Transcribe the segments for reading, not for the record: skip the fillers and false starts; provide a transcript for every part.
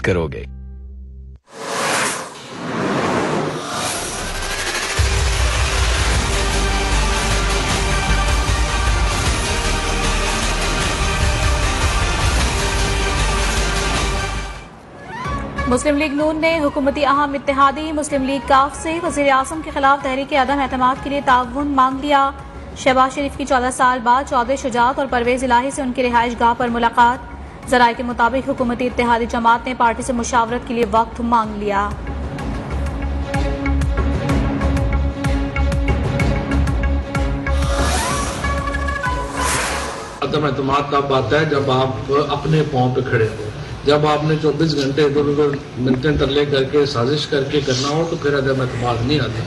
करोगे। मुस्लिम लीग नून ने हुकूमती अहम इत्तेहादी मुस्लिम लीग काफ से वज़ीर आज़म के खिलाफ तहरीक अदम एतमाद के लिए ताउन मांग लिया। शहबाज शरीफ की 14 साल बाद चौधरी शुजात और परवेज इलाही से उनकी रिहाइश गाह पर मुलाकात। ज़राए के मुताबिक हुकूमती इत्तेहादी जमात ने पार्टी से मुशावरत के लिए वक्त मांग लिया। अदम एतमाद तब आता है जब आप अपने पांव पे खड़े हो। जब आपने 24 घंटे इधर उधर मिलते तरले करके साजिश करके करना हो तो फिर अदम एतमाद नहीं आता।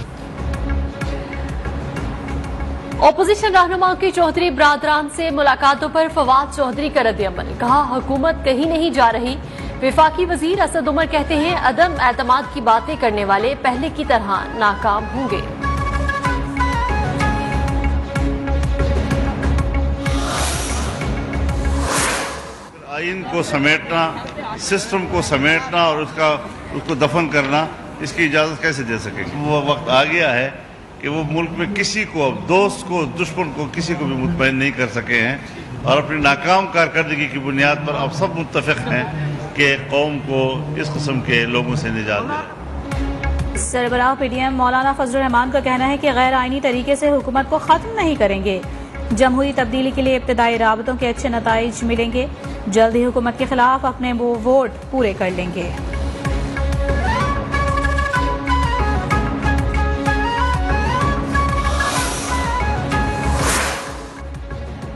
ओपोजिशन रहनुमा की चौधरी बरादरान से मुलाकातों पर फवाद चौधरी का रद्द-ए-अमल। कहा, हुकूमत कहीं नहीं जा रही। विफाकी वजीर असद उमर कहते हैं, अदम एतमाद की बातें करने वाले पहले की तरह नाकाम होंगे। आइन को समेटना, सिस्टम को समेटना और उसको दफन करना, इसकी इजाजत कैसे दे सकेंगे? वो वक्त आ गया है कि वो मुल्क में किसी को, दोस्त को, दुश्मन को, किसी को भी मुतमईन नहीं कर सके हैं और अपनी नाकाम कारकर्दगी की बुनियाद पर अब सब मुत्तफिक हैं कि कौम को इस किस्म के लोगों से निजात दें। सरबराह पीडीएम मौलाना फजलुर रहमान का कहना है कि गैर आईनी तरीके से हुकूमत को खत्म नहीं करेंगे। जमहूरी तब्दीली के लिए इब्तदाई राबतों के अच्छे नताइज मिलेंगे। जल्द ही हुकूमत के खिलाफ अपने वो वोट पूरे कर लेंगे।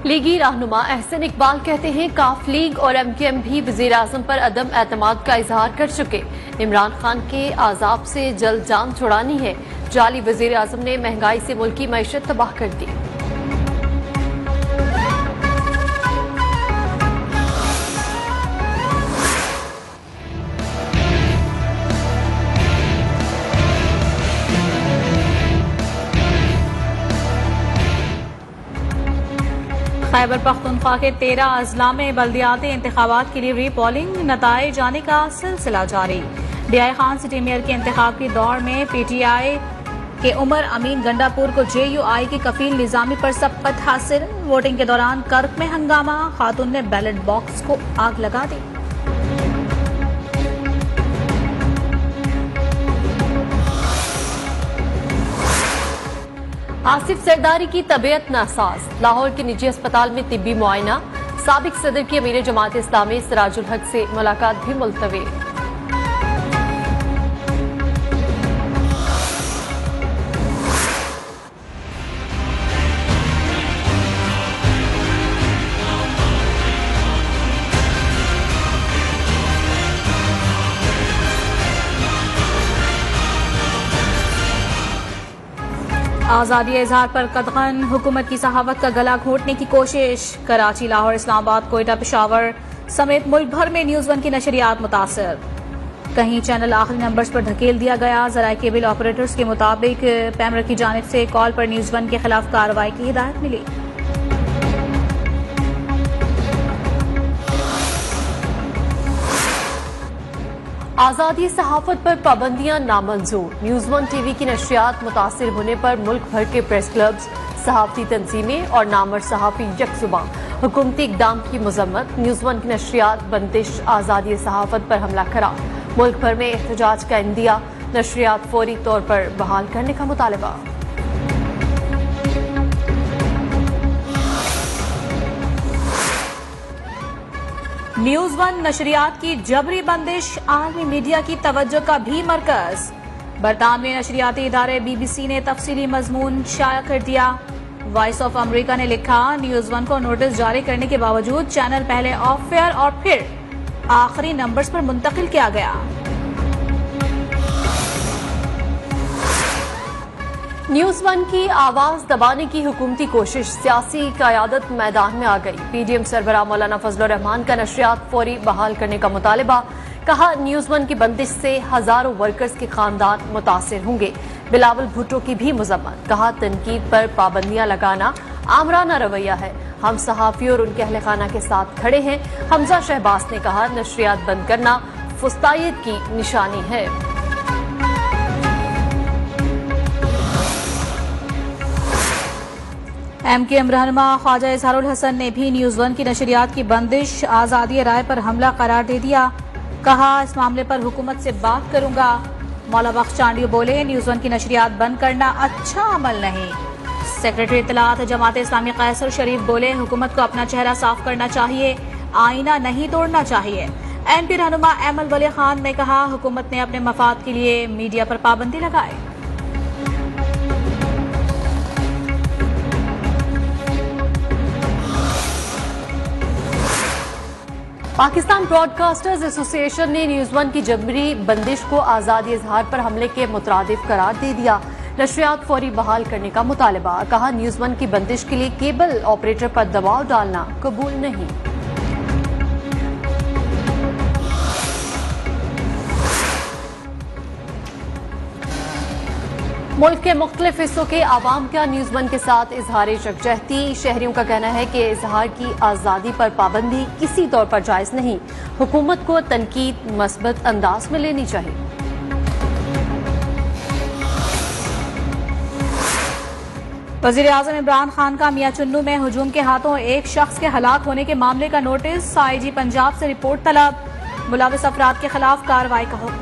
लीगी रहनुमा अहसन इकबाल कहते हैं, काफ लीग और MKM भी वज़ीर आज़म पर अदम एतमाद का इजहार कर चुके। इमरान खान के आजाब से जल्द जान छुड़ानी है। जाली वज़ीर आज़म ने महंगाई से मुल्क की मईशत तबाह कर दी। खैबर पख्तूनख्वा के 13 अजला में बल्दियाती इंतखाबात के लिए री-पोलिंग नताए जाने का सिलसिला जारी। DI खान सिटी मेयर के इंतखाब की दौड़ में PTI के उमर अमीन गंडापुर को JUI की कफील निजामी पर सबकत हासिल। वोटिंग के दौरान कर्क में हंगामा, खातून ने बैलेट बॉक्स को आग लगा दी। आसिफ सरदारी की तबीयत नासाज, लाहौर के निजी अस्पताल में तिब्बी मुआयना। साबिक सदर की अमीर जमात इस्लामी सिराजुल हक से मुलाकात भी मुलतवी। आज़ादी इजहार पर कदगन, हुकूमत की सहावत का गला घोटने की कोशिश। कराची, लाहौर, इस्लामाबाद, कोयटा, पेशावर समेत मुल्क भर में न्यूज़ वन की नशरियात मुतासर। कहीं चैनल आखिरी नंबर्स पर धकेल दिया गया। ज़राए केबल ऑपरेटर्स के मुताबिक पैमर की जानिब से कॉल पर न्यूज़ वन के खिलाफ कार्रवाई की हिदायत मिली। आज़ादी सहाफत पर पाबंदियां नामंजूर। न्यूज़ वन TV की नशरियात मुतासिर होने पर मुल्क भर के प्रेस क्लब्स, सहाफती तंजीमें और नामर्द सहाफी यकजुबां हुकूमती इक़दाम की मजम्मत। न्यूज़ वन की नशरियात बंदिश, आज़ादी सहाफत पर हमला करार। मुल्क भर में एहतजाज का इंदिया, नशरियात फौरी तौर पर बहाल करने का मुतालबा। न्यूज़ वन नशरियात की जबरी बंदिश, आलमी मीडिया की तवज्जो का भी मरकज। बरतानवी नशरियाती इदारे BBC ने तफसीली मजमून शाया कर दिया। वॉइस ऑफ अमेरिका ने लिखा, न्यूज़ वन को नोटिस जारी करने के बावजूद चैनल पहले ऑफ एयर और फिर आखिरी नंबर्स पर मुंतकिल किया गया। न्यूज़ वन की आवाज दबाने की हुकूमती कोशिश, सियासी क़यादत मैदान में आ गई। PDM सरबराह मौलाना फजलुर रहमान का नशरियात फौरी बहाल करने का मुतालबा। कहा, न्यूज़ वन की बंदिश से हजारों वर्कर्स के खानदान मुतासिर होंगे। बिलावल भुट्टो की भी मजम्मत। कहा, तनकीद पर पाबंदियां लगाना आमराना रवैया है। हम सहाफ़ी और उनके अहल खाना के साथ खड़े हैं। हमजा शहबाज ने कहा, नशरियात बंद करना फुस्तायत की निशानी है। MKM रहनुमा ख्वाजा इजहारुल हसन ने भी न्यूज़ 1 की नशरियात की बंदिश आज़ादी राय पर हमला करार दे दिया। कहा, इस मामले पर हुकूमत से बात करूंगा। मौला बख्श चांडियो बोले, न्यूज़ 1 की नशरियात बंद करना अच्छा अमल नहीं। सेक्रेटरी इत्तलात जमात इस्लामी कैसर शरीफ बोले, हुकूमत को अपना चेहरा साफ करना चाहिए, आईना नहीं तोड़ना चाहिए। MP रहनुमा अहमद वली खान ने कहा, हुकूमत ने अपने मफाद के लिए मीडिया पर पाबंदी लगाई। पाकिस्तान ब्रॉडकास्टर्स एसोसिएशन ने न्यूज़ 1 की जबरी बंदिश को आज़ादी इजहार पर हमले के मुतरादिफ करार दे दिया। नशरियात फौरी बहाल करने का मुतालबा। कहा, न्यूज़ 1 की बंदिश के लिए केबल ऑपरेटर पर दबाव डालना कबूल नहीं। मुल्क के मुख्तलिफ हिस्सों के आवाम का न्यूज़ 1 के साथ इजहार यकजहती। शहरियों का कहना है कि इजहार की आज़ादी पर पाबंदी किसी तौर पर जायज़ नहीं। हुकूमत को तनकीद मस्बत अंदाज में लेनी चाहिए। वज़ीर आज़म इमरान खान का मियां चुन्नू में हुजूम के हाथों एक शख्स के हलाक होने के मामले का नोटिस। IG पंजाब से रिपोर्ट तलब। मुलविस अफराद के खिलाफ कार्रवाई का हुक्म।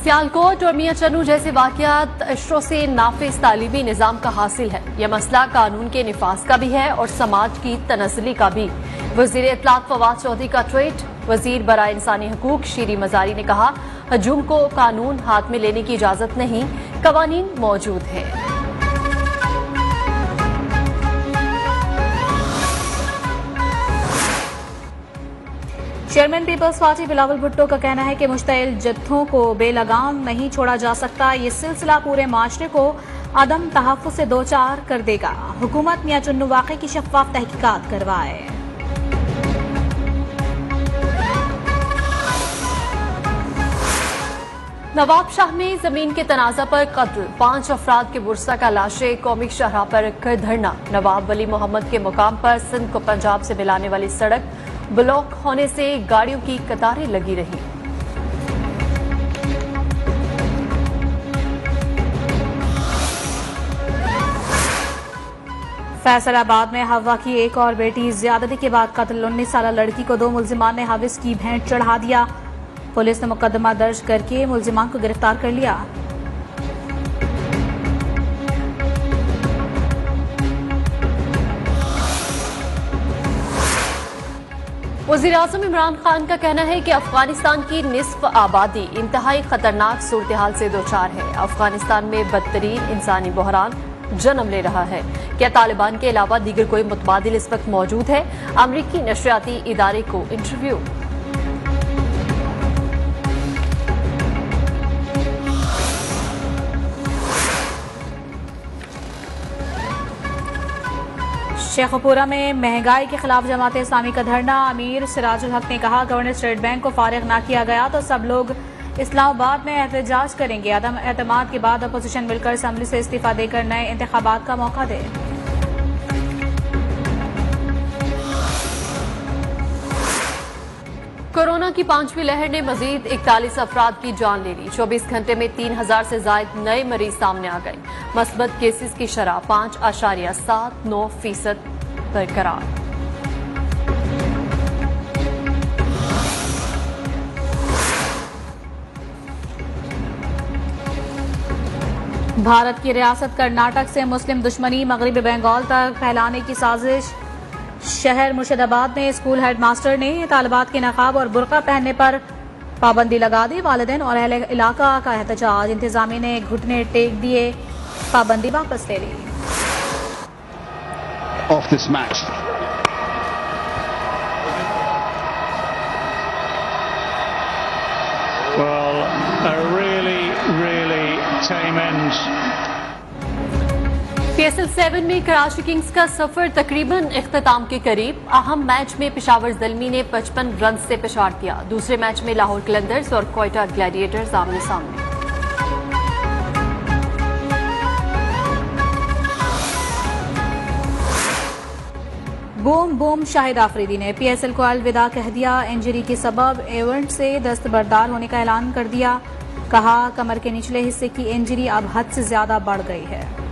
सियालकोट और मियां चन्नू जैसे वाकयात अशरों से नाफिज तालीमी निज़ाम का हासिल है। यह मसला कानून के निफाज का भी है और समाज की तनज़ली का भी। वज़ीर इत्तलात फवाद चौधरी का ट्वीट। वज़ीर बराए इंसानी हकूक शीरी मज़ारी ने कहा, हजूम को कानून हाथ में लेने की इजाज़त नहीं, कवानीन मौजूद है। Chairman Peoples Party Bilawal Bhutto का कहना है कि मुश्तइल जत्थों को बेलगाम नहीं छोड़ा जा सकता। ये सिलसिला पूरे माशरे को अदम तहफ़्फ़ुज़ से दो चार कर देगा। हुकूमत मियां चुन्नू वाक़े की शफ़ाफ़ तहकीकात करवाए। नवाब शाह में जमीन के तनाज़ा पर कत्ल। 5 अफराद के बुरसा का लाशें कौमी शाहराह पर रखकर धरना। नवाब वली मोहम्मद के मुकाम पर सिंध को पंजाब से मिलाने वाली सड़क ब्लॉक होने से गाड़ियों की कतारें लगी रही। फैसलाबाद में हवा की एक और बेटी ज्यादती के बाद कत्ल। 19 साला लड़की को 2 मुल्जिमान ने हविस की भेंट चढ़ा दिया। पुलिस ने मुकदमा दर्ज करके मुल्जिमान को गिरफ्तार कर लिया। वज़ीर आज़म इमरान खान का कहना है कि अफगानिस्तान की निस्फ आबादी इंतहाई खतरनाक सूरत हाल से दो चार है। अफगानिस्तान में बदतरीन इंसानी बहरान जन्म ले रहा है। क्या तालिबान के अलावा दीगर कोई मुतबादिल इस वक्त मौजूद है? अमरीकी नशरियाती इदारे को इंटरव्यू। शेखपुरा में महंगाई के खिलाफ जमात इस्लामी का धरना। अमीर सिराजुल हक ने कहा, गवर्नर स्टेट बैंक को फारिग ना किया गया तो सब लोग इस्लामाबाद में एहतजाज करेंगे। अदम एतमाद के बाद अपोजिशन मिलकर असम्बली से इस्तीफा देकर नए इंतखाबात का मौका दे। कोरोना की 5वीं लहर ने मजीद 41 अफराद की जान ले ली। 24 घंटे में 3000 से ज्यादा नए मरीज सामने आ गए। मस्बत केसेस की शरह 5.79% बरकरार। भारत की रियासत कर्नाटक से मुस्लिम दुश्मनी मगरबी बंगाल तक फैलाने की साजिश। शहर मुर्शिदाबाद में स्कूल हेडमास्टर ने तालिबात के नकाब और बुर्का पहनने पर पाबंदी लगा दी। वालिदैन और अहले इलाका का एहतजाज। इंतजामिया ने घुटने टेक दिए, पाबंदी वापस ले ली। Off this match. Well, a really tame end. PSL 7 में कराची किंग्स का सफर तकरीबन इख्तिताम के करीब। अहम मैच में पेशावर ज़ल्मी ने 55 रन से पिछाड़ दिया। दूसरे मैच में लाहौर कलंदर्स और क्वेटा ग्लैडिएटर्स आमने सामने। बूम बूम शाहिद आफरीदी ने PSL को अलविदा कह दिया। इंजरी के सबब इवेंट से दस्तबरदार होने का ऐलान कर दिया। कहा कमर के निचले हिस्से की इंजरी अब हद से ज्यादा बढ़ गई है।